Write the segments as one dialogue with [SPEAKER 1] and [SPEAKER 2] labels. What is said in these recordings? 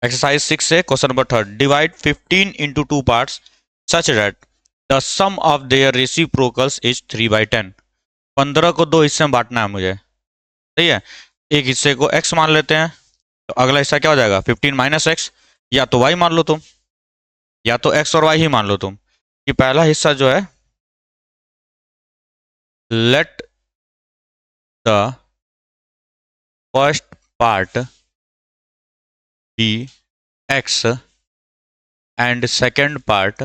[SPEAKER 1] Exercise 6 से question number 3, divide 15 into 2 parts such that the sum of their reciprocals is 3/10। 15 को दो हिस्से में बांटना है मुझे, सही है। एक हिस्से को x मान लेते हैं, तो अगला हिस्सा क्या हो जाएगा 15 माइनस एक्स, या तो y मान लो तुम, या तो x और y ही मान लो तुम। कि पहला हिस्सा जो है, let the first part be x and second part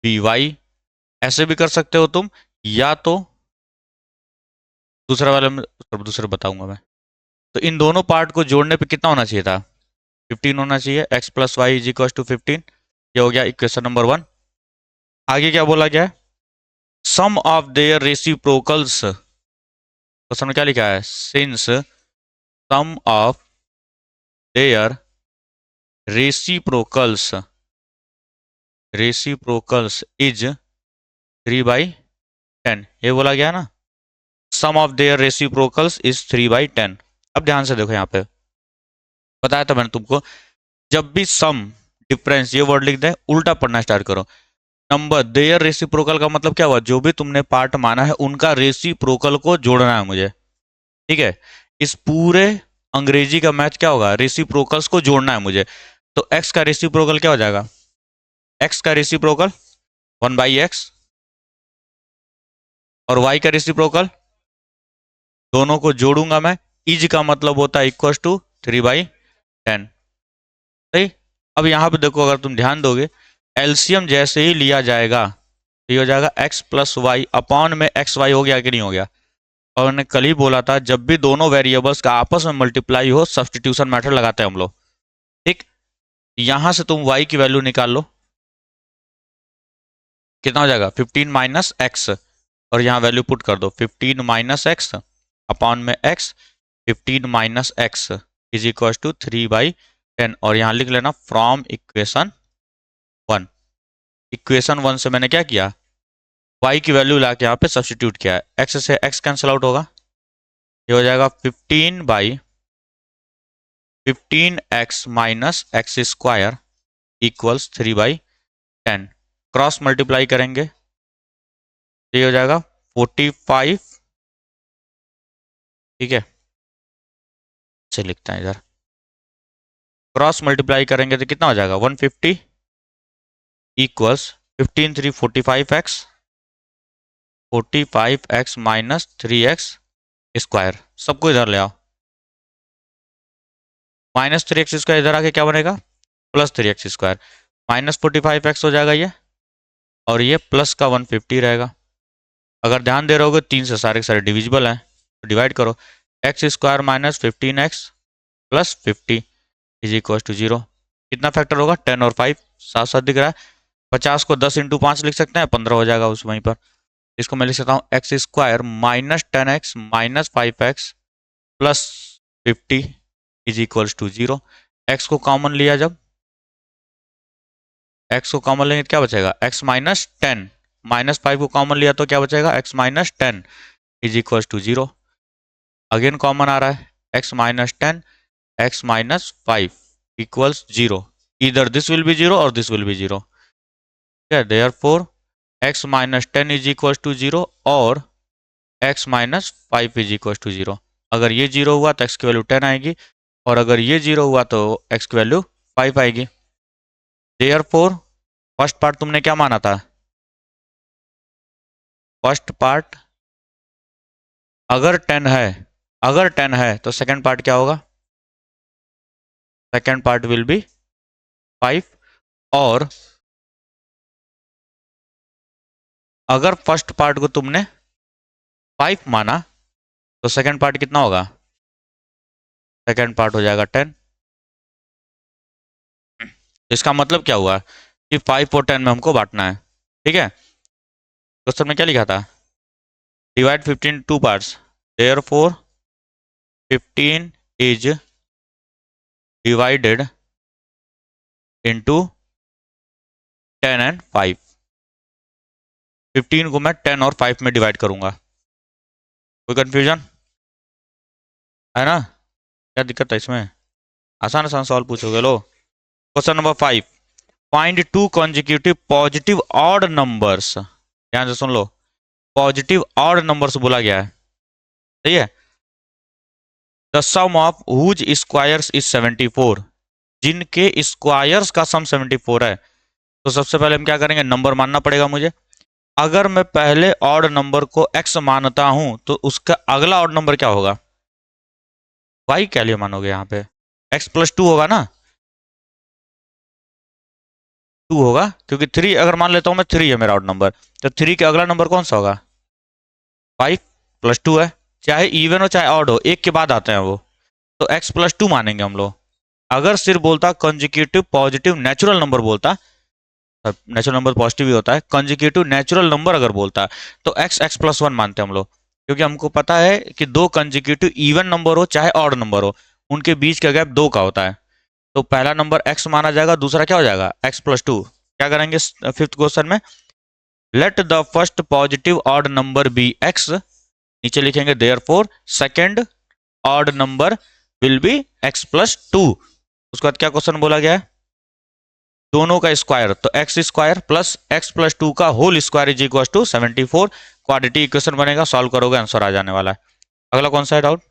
[SPEAKER 1] be y। ऐसे भी कर सकते हो तुम, या तो दूसरा वाला में दूसरा बताऊंगा मैं। तो इन दोनों पार्ट को जोड़ने पे कितना होना चाहिए था, 15 होना चाहिए। x plus y is equal to 15, ये हो गया इक्वेशन नंबर 1। आगे क्या बोला गया है, sum of their reciprocals. Question में क्या लिखा है, since sum of their reciprocals reciprocals is 3/10, ये बोला गया ना। Sum of their reciprocals is 3/10। अब ध्यान से देखो, यहाँ पे बताया था मैंने तुमको, जब भी सम, डिफरेंस, ये वर्ड लिख दे, उल्टा पढ़ना स्टार्ट करो। नंबर देयर रेसिप्रोकल का मतलब क्या हुआ, जो भी तुमने पार्ट माना है उनका रेसिप्रोकल को जोड़ना है मुझे, ठीक है। इस पूरे अंग्रेजी का मैच क्या होगा, रेसिप्रोकल्स को जोड़ना है मुझे। तो x का रेसिप्रोकल क्या हो जाएगा, x का रेसिप्रोकल 1/x, और y का रेसिप्रोकल, दोनों को जोड़ूंगा मैं, इज का मतलब होता है इक्वल टू 3/10, सही। अब यहां पे देखो, अगर तुम ध्यान दोगे, एलसीएम जैसे ही लिया जाएगा तो ये हो जाएगा x प्लस वाई अपॉन में एक्स वाई, हो गया कि नहीं हो गया। और मैंने कल ही बोला था, जब भी दोनों वेरिएबल्स का आपस में मल्टीप्लाई हो, सब्सटीट्यूशन मेथड लगाते हैं हम लोग, ठीक। यहां से तुम y की वैल्यू निकाल लो, कितना हो जाएगा 15 माइनस एक्स, और यहाँ वैल्यू पुट कर दो 15 माइनस एक्स अपॉन में x, 15 minus x is equal to 3/10, और यहाँ लिख लेना फ्रॉम इक्वेशन 1। इक्वेशन 1 से मैंने क्या किया, y की वैल्यू लाके यहाँ पे सब्सटीट्यूट किया है, x से x कैंसिल आउट होगा, ये हो जाएगा 15x minus x square equals 3/10। Cross multiply करेंगे तो ये हो जाएगा 45, ठीक है। से लिखते हैं इधर, क्रॉस मल्टीप्लाई करेंगे तो कितना हो जाएगा 150 equals 15 3 45x minus 3x square. सबको इधर ले आओ, माइनस 3x स्क्वायर इधर आके क्या बनेगा, plus 3x square, minus 45x हो जाएगा ये, और ये प्लस का 150 रहेगा। अगर ध्यान दे रहे होगे, 3 से सारे डिविजिबल हैं, तो डिवाइड करो, x square minus 15x plus 50 is equal to 0। कितना फैक्टर होगा, 10 और 5 साथ साथ दिख रहा है। 50 को 10 इंटू 5 लिख सकते हैं, 15 हो जाएगा उस वहीं पर। इसको मैं लिख सकता हूँ x square minus 10x minus 5x plus 50 is equal to 0। X को कॉमन लिया, जब एक्स को कॉमन लेंगे तो क्या बचेगा, एक्स माइनस 10, माइनस 5 को कॉमन लिया तो क्या बचेगा, x minus 10 is equal to 0। Again common आ रहा है, x minus 10 x minus 5 equals 0। इधर दिस विल बी 0 और दिस विल बी 0, ठीक है। Therefore x minus 10 is equal to 0 और x minus 5 is equal to 0। अगर ये 0 हुआ तो एक्स की वैल्यू 10 आएगी, और अगर ये 0 हुआ तो एक्स की वैल्यू 5 आएगी। देयरफॉर फर्स्ट पार्ट तुमने क्या माना था, फर्स्ट पार्ट अगर 10 है, अगर 10 है तो सेकंड पार्ट क्या होगा, सेकंड पार्ट विल बी 5। और अगर फर्स्ट पार्ट को तुमने 5 माना तो सेकंड पार्ट कितना होगा, सेकंड पार्ट हो जाएगा 10। इसका मतलब क्या हुआ कि 5 और 10 में हमको बांटना है, ठीक है। क्वेश्चन में क्या लिखा था, divide 15 two parts, therefore 15 is divided into 10 and 5। 15 को मैं 10 और 5 में डिवाइड करूंगा, कोई कंफ्यूजन है ना। क्या दिक्कत है इसमें? आसान आसान सवाल पूछोगे लो। Question number 5, find two consecutive positive odd numbers. ध्यान से सुन लो, पॉजिटिव ऑड नंबर्स बोला गया है, सही है। The sum of whose squares is 74, जिनके स्क्वायर्स का सम 74 है। तो सबसे पहले हम क्या करेंगे, नंबर मानना पड़ेगा मुझे। अगर मैं पहले ऑड नंबर को x मानता हूं तो उसका अगला ऑड नंबर क्या होगा? y क्या लिए मानोगे यहाँ पे? x प्लस 2 होगा ना, 2 होगा, क्योंकि 3 अगर मान लेता हूं मैं, 3 है मेरा ऑड नंबर, तो 3 के अगला नंबर कौन सा होगा? 5 प्लस 2 है। चाहे इवन हो चाहे ऑड हो, एक के बाद आते हैं वो, तो x प्लस 2 मानेंगे हम लोग। अगर सिर्फ बोलता कंजिक्यूटिव पॉजिटिव नेचुरल नंबर बोलता, नेचुरल नंबर पॉजिटिव ही होता है, कंजिक्यूटिव नेचुरल नंबर अगर बोलता तो x प्लस 1 मानते हैं हम लोग, क्योंकि हमको पता है कि दो कंजिक्यूटिव इवन नंबर हो चाहे ऑड नंबर हो, उनके बीच का गैप 2 का होता है। तो पहला नंबर x माना जाएगा, दूसरा क्या हो जाएगा? x plus 2। क्या करेंगे फिफ्थ क्वेश्चन में? Let the first positive odd number be x, नीचे लिखेंगे therefore second odd number will be x plus 2। उसके बाद क्या क्वेश्चन बोला गया है? दोनों का स्क्वायर, तो एक्स स्क्वायर प्लस टू का whole square is equal to 74। Quadratic equation बनेगा, सॉल्व करोगे आंसर आ जाने वाला है। अगला कौन सा है डाउट?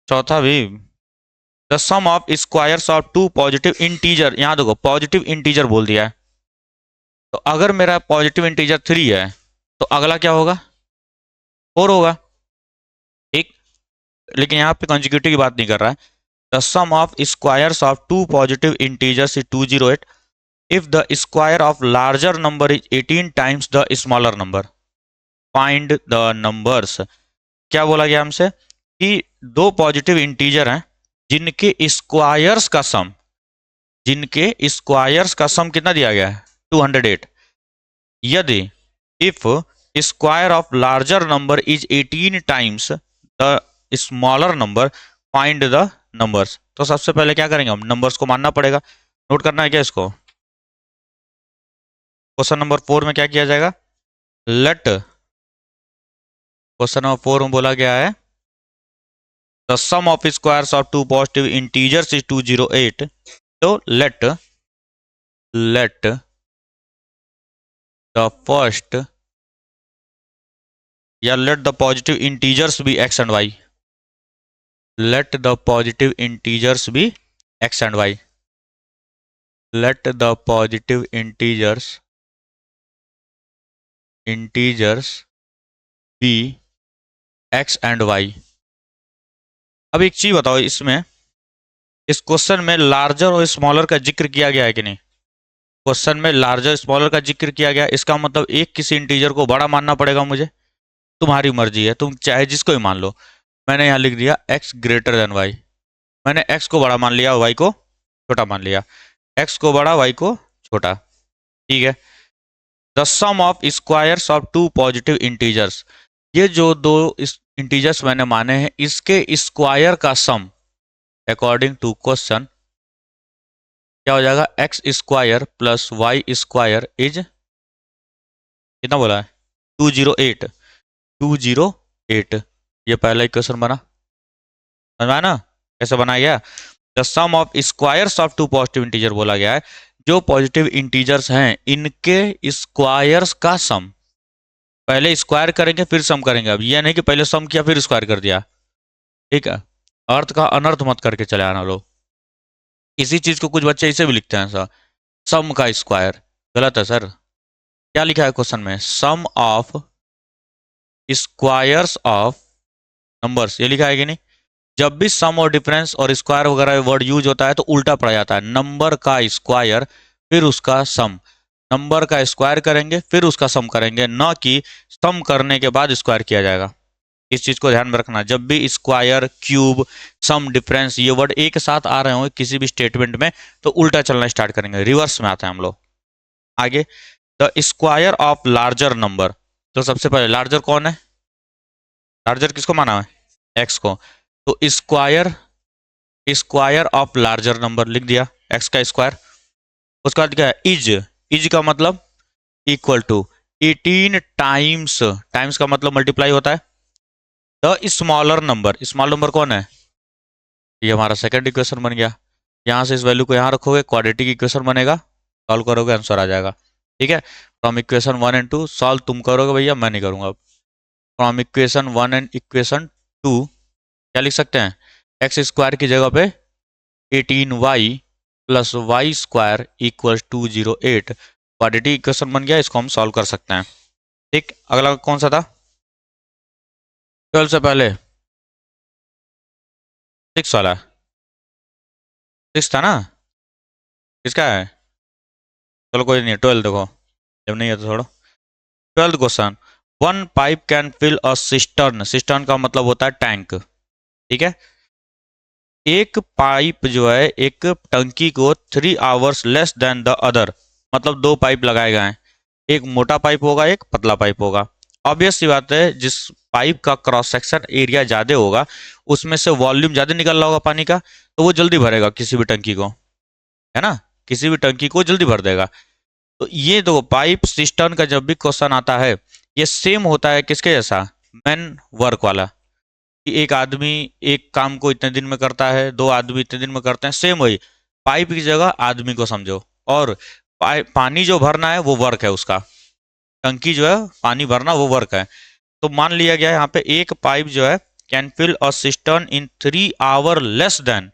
[SPEAKER 1] चौथा भी। The sum of squares of two positive integer, यहां देखो पॉजिटिव इंटीजर बोल दिया है, तो अगर मेरा पॉजिटिव इंटीजर 3 है तो अगला क्या होगा? 4 होगा, ठीक। लेकिन यहाँ पे कॉन्जिक्यूटिव की बात नहीं कर रहा है। The sum of squares of two positive integers is 208 if the square of larger number is 18 times the smaller number, find the numbers। क्या बोला गया हमसे कि दो पॉजिटिव इंटीजर हैं जिनके स्क्वायर्स का सम, जिनके स्क्वायर्स का सम कितना दिया गया है? 208। यदि if square of larger number is 18 times the smaller number, find the numbers. तो सबसे पहले क्या करेंगे, हम नंबर्स को मानना पड़ेगा। नोट करना है क्या इसको? क्वेश्चन नंबर 4 में क्या किया जाएगा? लेट, क्वेश्चन नंबर 4 में बोला गया है the sum of squares of two positive integers is 208। तो लेट द फर्स्ट, या let the positive integers be x and y. Let the positive integers be x and y. Let the positive integers be x and y. अब एक चीज बताओ, इसमें इस question में larger और स्मॉलर का जिक्र किया गया है कि नहीं? क्वेश्चन में लार्जर स्मॉलर का जिक्र किया गया, इसका मतलब एक किसी इंटीजर को बड़ा मानना पड़ेगा मुझे। तुम्हारी मर्जी है, तुम चाहे जिसको ही मान लो। मैंने यहाँ लिख दिया x ग्रेटर देन y। मैंने x को बड़ा मान लिया, y को छोटा मान लिया। x को बड़ा, y को छोटा, ठीक है। The sum of squares of two positive integers, ये जो दो इंटीजर्स मैंने माने हैं, इसके स्क्वायर का सम अकॉर्डिंग टू क्वेश्चन क्या हो जाएगा? X square plus y square is कितना बोला है? 208। 208, ये पहला इक्वेशन बना, समझ में आया ना कैसे बनाया गया? The sum of squares of two positive integer बोला गया है, जो पॉजिटिव इंटीजर्स हैं इनके स्क्वायर्स का सम। पहले स्क्वायर करेंगे फिर सम करेंगे। अब ये नहीं कि पहले सम किया फिर स्क्वायर कर दिया, ठीक है। अर्थ का अनर्थ मत करके चले आना लोग। इसी चीज को कुछ बच्चे इसे भी लिखते हैं सर, सम का स्क्वायर। गलत है सर। क्या लिखा है क्वेश्चन में? सम ऑफ स्क्वायर्स ऑफ नंबर्स, ये लिखा है कि नहीं? जब भी सम और डिफरेंस और स्क्वायर वगैरह वर्ड यूज होता है तो उल्टा पड़ा जाता है, नंबर का स्क्वायर फिर उसका सम। नंबर का स्क्वायर करेंगे फिर उसका सम करेंगे, ना कि सम करने के बाद स्क्वायर किया जाएगा। इस चीज को ध्यान में रखना। जब भी स्क्वायर, क्यूब, सम, डिफरेंस ये वर्ड एक साथ आ रहे हो किसी भी स्टेटमेंट में तो उल्टा चलना स्टार्ट करेंगे, रिवर्स में आते हैं हम लोग। आगे, the square of larger number. तो सबसे पहले लार्जर कौन है? लार्जर किसको माना है? एक्स को। तो स्क्वायर ऑफ लार्जर नंबर लिख दिया, एक्स का स्क्वायर। उसका बाद क्या है? इज का मतलब इक्वल टू 18 टाइम्स, टाइम्स का मतलब मल्टीप्लाई होता है, the smaller number. Small number कौन है? ये हमारा सेकंड इक्वेशन बन गया। यहाँ से इस वैल्यू को यहाँ रखोगे, क्वाड्रेटिक इक्वेशन बनेगा, सॉल्व करोगे आंसर आ जाएगा। ठीक है, फ्रॉम इक्वेशन 1 एंड 2 सॉल्व तुम करोगे भैया, मैं नहीं करूँगा। फ्रॉम इक्वेशन 1 एंड इक्वेशन 2 क्या लिख सकते हैं, एक्स स्क्वायर की जगह पे 18y plus y square equal 208 quadratic equation बन गया, इसको हम सॉल्व कर सकते हैं। ठीक, अगला कौन सा था, 12 से पहले 6 वाला, 6 था ना, किसका है, चलो कोई नहीं, 12 देखो, जब नहीं है तो छोड़ो। 12th question, one pipe can fill a cistern, cistern का मतलब होता है टैंक। ठीक है, एक पाइप जो है एक टंकी को 3 hours less than the other, मतलब दो पाइप लगाए गए हैं, एक मोटा पाइप होगा एक पतला पाइप होगा। ऑब्वियस सी बात है, जिस पाइप का क्रॉस सेक्शन एरिया ज्यादा होगा उसमें से वॉल्यूम ज्यादा निकल रहा होगा पानी का, तो वो जल्दी भरेगा किसी भी टंकी को, है ना, किसी भी टंकी को जल्दी भर देगा। तो ये दो पाइप सिस्टर्न का जब भी क्वेश्चन आता है, ये सेम होता है किसके जैसा, मैन वर्क वाला, कि एक आदमी एक काम को इतने दिन में करता है, दो आदमी इतने दिन में करते हैं, सेम वही पाइप की जगह आदमी को समझो, और पानी जो भरना है वो वर्क है उसका, टंकी जो है पानी भरना वो वर्क है। तो मान लिया गया है यहाँ पे एक पाइप जो है can fill a cistern in 3 hour less than,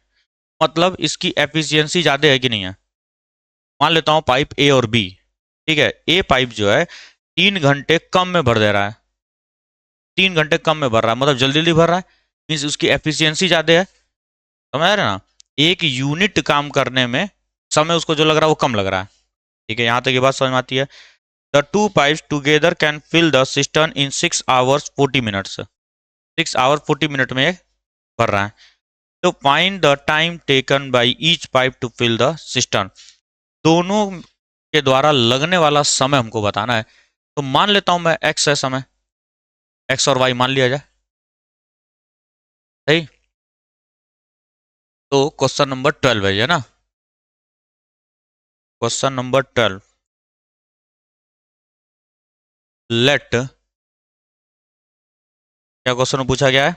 [SPEAKER 1] मतलब इसकी एफिशिएंसी ज्यादा है कि नहीं है। मान लेता हूँ पाइप ए और बी, ठीक है, ए पाइप जो है 3 घंटे कम में भर दे रहा है, 3 घंटे कम में भर रहा है, मतलब जल्दी जल्दी भर रहा है, मीन्स उसकी एफिशिएंसी ज्यादा है, समझ रहे ना, एक यूनिट काम करने में समय उसको जो लग रहा है वो कम लग रहा है। ठीक है, यहाँ तक ये बात समझ में आती है। The two pipes together can fill the cistern in 6 hours 40 minutes, 6 hours 40 minutes में भर रहा है। तो find the time taken by each pipe to fill the cistern, दोनों के द्वारा लगने वाला समय हमको बताना है। तो मान लेता हूं मैं एक्स है समय, एक्स और वाई मान लिया जाए, सही। तो क्वेश्चन नंबर 12 है ना, क्वेश्चन नंबर 12, लेट, क्या क्वेश्चन में पूछा गया है,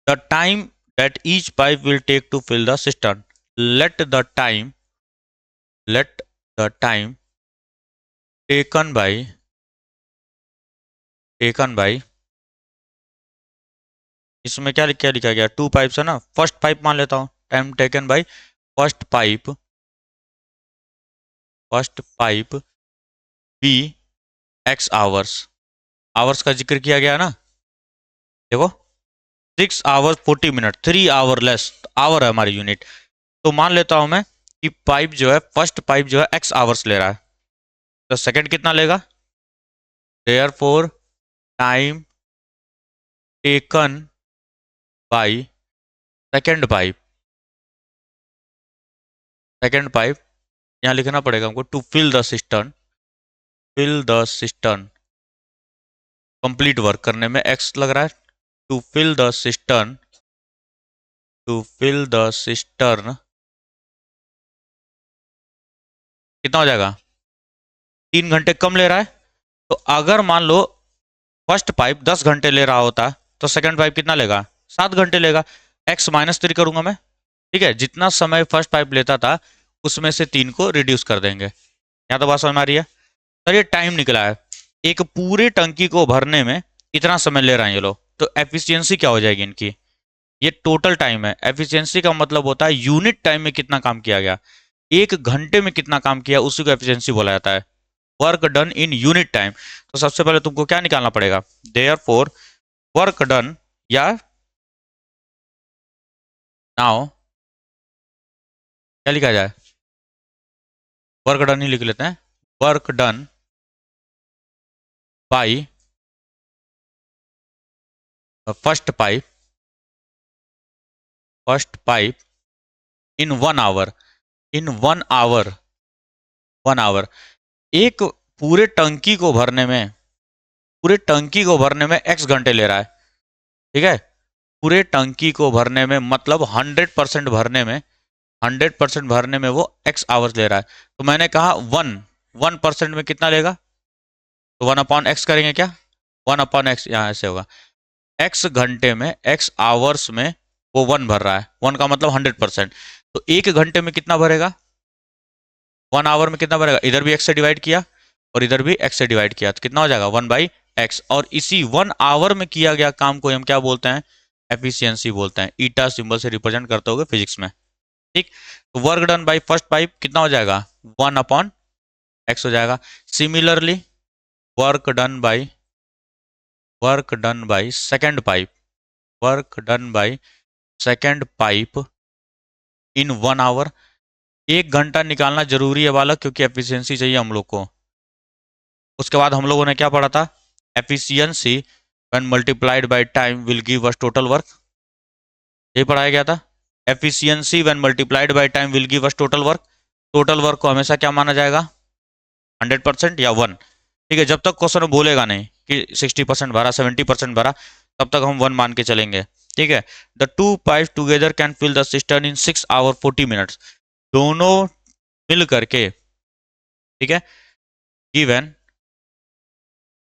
[SPEAKER 1] the time that each pipe will take to fill the cistern, let the time, let the time taken by, taken by, इसमें क्या लिखा गया, टू पाइप्स है ना, फर्स्ट पाइप मान लेता हूँ, time taken by first pipe, first pipe be x hours, hours का जिक्र किया गया ना, देखो 6 hours 40 minutes, 3 hour less, our है हमारी यूनिट। तो मान लेता हूं मैं कि पाइप जो है फर्स्ट पाइप जो है एक्स आवर्स ले रहा है, तो सेकंड कितना लेगा, therefore time taken by second pipe, second pipe यहाँ लिखना पड़ेगा हमको, to fill the cistern, fill the cistern, complete work करने में एक्स लग रहा है, to fill the cistern, to fill the cistern कितना हो जाएगा, 3 घंटे कम ले रहा है। तो अगर मान लो फर्स्ट पाइप 10 घंटे ले रहा होता तो सेकंड पाइप कितना लेगा, 7 घंटे लेगा, एक्स -3 करूंगा मैं, ठीक है, जितना समय फर्स्ट पाइप लेता था उसमें से 3 को रिड्यूस कर देंगे। यहाँ तो बात समझ में आ रही है। सर ये टाइम निकला है, एक पूरे टंकी को भरने में इतना समय ले रहे हैं ये लोग, तो एफिशिएंसी क्या हो जाएगी इनकी, ये टोटल टाइम है, एफिशिएंसी का मतलब होता है यूनिट टाइम में कितना काम किया गया, 1 घंटे में कितना काम किया उसी को एफिशिएंसी बोला जाता है, work done in unit time. तो सबसे पहले तुमको क्या निकालना पड़ेगा, देयर फोर वर्क डन, या नाउ क्या लिखा जाए, वर्क डन ही लिख लेते हैं, work done by first pipe, first pipe in 1 hour, in 1 hour, 1 hour, एक पूरे टंकी को भरने में, पूरे टंकी को भरने में एक्स घंटे ले रहा है, ठीक है, पूरे टंकी को भरने में मतलब 100% भरने में, 100% भरने में वो एक्स आवर्स ले रहा है। तो मैंने कहा 1% में कितना लेगा, तो 1/x करेंगे क्या, 1/x यहाँ ऐसे होगा, एक्स घंटे में, एक्स आवर्स में वो 1 भर रहा है, 1 का मतलब 100%। तो 1 घंटे में कितना भरेगा, 1 आवर में कितना भरेगा, इधर भी x से डिवाइड किया और इधर भी x से डिवाइड किया, तो कितना हो जाएगा 1/x। और इसी 1 आवर में किया गया काम को हम क्या बोलते हैं, एफिशिएंसी बोलते हैं। ईटा सिंबल से रिप्रेजेंट करते होगे फिजिक्स में, ठीक। तो work done by first pipe कितना हो जाएगा, 1/x हो जाएगा। Similarly work done by second pipe, work done by second pipe in 1 hour. 1 घंटा निकालना जरूरी है बालक, क्योंकि एफिशिएंसी चाहिए हम लोग को। उसके बाद हम लोगों ने क्या पढ़ा था, efficiency when multiplied by time will give us total work, ये पढ़ाया गया था। Efficiency when multiplied by time will give us total work. Total work को हमेशा क्या माना जाएगा, 100% या 1। ठीक है, जब तक क्वेश्चन बोलेगा नहीं कि 60% भरा 70% भरा, तब तक हम 1 मान के चलेंगे। ठीक है, the two pipe together can fill the cistern in 6 hours 40 minutes। दोनों मिल करके, ठीक है, given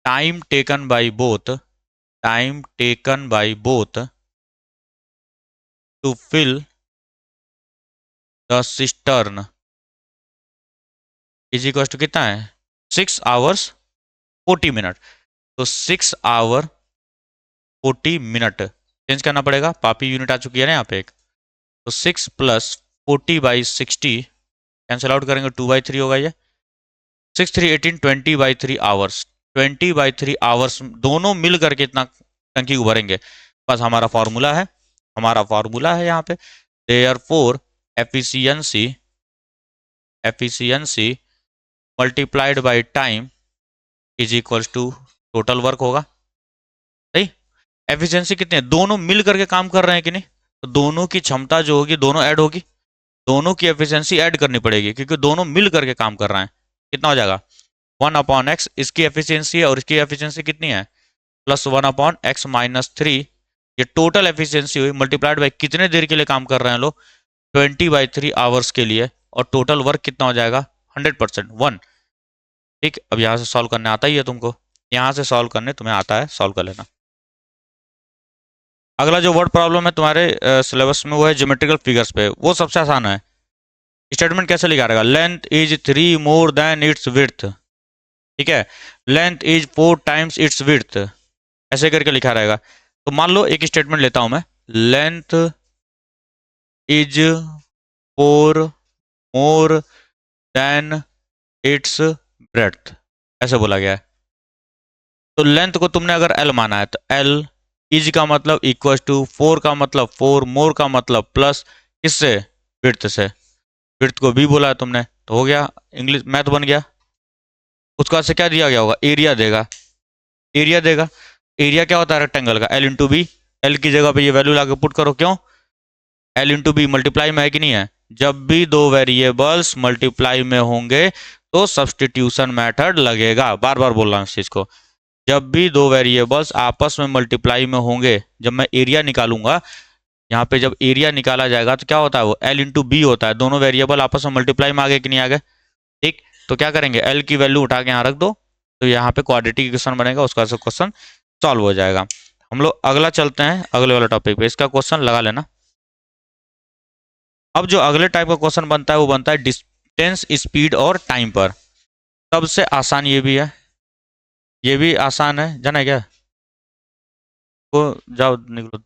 [SPEAKER 1] time taken by both to fill the cistern is equal to कितना है, 6 hours 40 minutes। तो 6 hour 40 minute चेंज करना पड़ेगा, पापी यूनिट आ चुकी है ना यहाँ पे एक। तो 6 + 40/60 कैंसिल आउट करेंगे, 2/3 होगा ये। 6 3 18 20/3 आवर्स, 20/3 आवर्स दोनों मिल करके इतना टंकी को भरेंगे। बस हमारा फॉर्मूला है यहाँ पे। Therefore efficiency multiplied by time is equals to total work होगा। सही, एफिशिएंसी कितने, दोनों मिल करके काम कर रहे हैं कि नहीं, तो दोनों की क्षमता जो होगी दोनों ऐड होगी, दोनों की एफिशिएंसी ऐड करनी पड़ेगी, क्योंकि दोनों मिल करके काम कर रहे हैं। कितना हो जाएगा, 1/x इसकी एफिशिएंसी है और इसकी एफिशिएंसी कितनी है, प्लस 1/x-3। ये टोटल एफिशिएंसी हुई, मल्टीप्लाइड बाय कितने देर के लिए काम कर रहे हैं लोग, 20/3 आवर्स के लिए। और टोटल वर्क कितना हो जाएगा, 100% 1। ठीक, अब यहाँ से सॉल्व करने आता ही है तुमको, यहाँ से सॉल्व करने तुम्हें आता है, सॉल्व कर लेना। अगला जो वर्ड प्रॉब्लम है तुम्हारे सिलेबस में वो है ज्योमेट्रिकल फिगर्स पे, वो सबसे आसान है। स्टेटमेंट कैसे लिखा रहेगा, length is 3 more than it's width. ठीक है, length is 4 times it's width, ऐसे करके लिखा रहेगा। तो मान लो एक स्टेटमेंट लेता हूं मैं, length is 4 more than it's breadth, ऐसे बोला गया है। तो लेंथ को तुमने अगर एल माना है, तो एल इज का मतलब इक्वल टू 4 का मतलब 4, मोर का मतलब प्लस, किससे, विड्थ से। विड्थ को भी बोला है तुमने, तो हो गया, इंग्लिश मैथ बन गया। उसके बाद से क्या दिया गया होगा, एरिया देगा। एरिया क्या होता है, रेक्टेंगल का, एल इंटू बी। एल की जगह पे ये वैल्यू लाके पुट करो, क्यों, एल इंटू बी मल्टीप्लाई में है कि नहीं है। जब भी दो वेरिएबल्स मल्टीप्लाई में होंगे तो सब्सटीट्यूशन मेथड लगेगा, बार बार बोल रहा हूं इस चीज को। जब भी दो वेरिएबल्स आपस में मल्टीप्लाई में होंगे, जब मैं एरिया निकालूंगा, यहाँ पे जब एरिया निकाला जाएगा तो क्या होता है, वो एल इंटू बी होता है। दोनों वेरिएबल आपस में मल्टीप्लाई में आ गए कि नहीं आ गए, ठीक। तो क्या करेंगे, एल की वैल्यू उठा के यहाँ रख दो, तो यहाँ पे क्वाड्रेटिक इक्वेशन बनेगा, उसका क्वेश्चन सॉल्व हो जाएगा। हम लोग अगला चलते हैं, अगले वाला टॉपिक पे, इसका क्वेश्चन लगा लेना। अब जो अगले टाइप का क्वेश्चन बनता है वो बनता है डिस्टेंस, स्पीड और टाइम पर। सबसे आसान ये भी है, ये भी आसान है, जाना है क्या, तो जाओ निकलो।